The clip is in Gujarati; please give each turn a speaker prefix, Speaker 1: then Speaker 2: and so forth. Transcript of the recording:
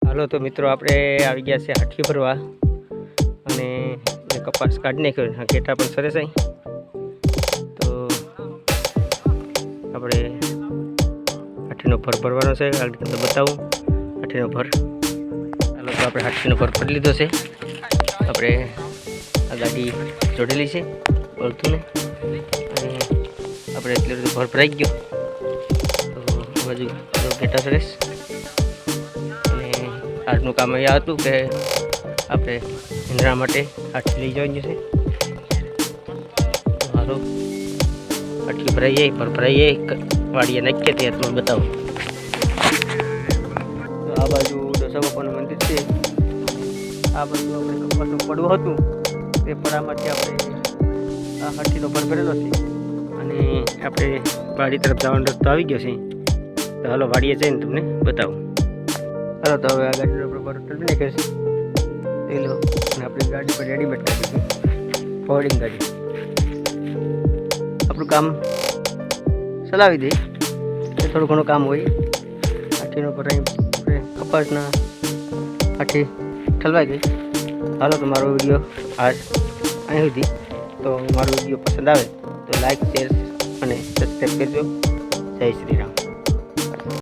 Speaker 1: હાલો તો મિત્રો આપણે આવી ગયા છે હાઠી ભરવા અને કપાસ કાઢી નાખ્યો. ઘેટા પણ સરસ અહીં. તો આપણે હાઠીનો ભર ભરવાનો છે. આગળ તમને બતાવું હાઠીનો ભર. હાલો તો આપણે હાઠીનો ભર ભરી લીધો છે. આપણે આ ગાડી જોડેલી છે બોલતું ને, અને આપણે એટલું બધું ભર ભરાઈ ગયો. તો બાજુ ઘેટા સરસ. આજનું કામ અહીંયા હતું કે આપણે ઇંદરા માટે હાથી લઈ જવાની છે. હાલો હાથી ભરાઈએ, પર ભરાઈએ, વાડીએ નાખીએ ત્યાં તમને બતાવું. તો આ બાજુ દશા બાપાનું મંદિર છે. આ બાજુ આપણે કપાસનું પડવું હતું તે પડામાંથી આપણે આ હાથીનો ભર ભરેલો છે અને આપણે વાડી તરફ જવાનો રસ્તો આવી ગયો છે. તો હાલો વાડીએ જઈને તમને બતાવું. હાલો તો હવે આ ગાડીનો આપણે બરોબર નાખ્યો છે લો, અને આપણી ગાડી પર રેડીમેડ કરી દીધી ફોર્ડિંગ ગાડી. આપણું કામ ચલાવી દઈએ, થોડું ઘણું કામ હોય. હાથીનો પર આપણે કપાસના હાથી ઠલવાઈ ગઈ. હાલો તો મારો વિડીયો આજ અહીં સુધી. તો મારો વિડીયો પસંદ આવે તો લાઈક, શેર અને સબસ્ક્રાઈબ કરજો. જય શ્રી રામ.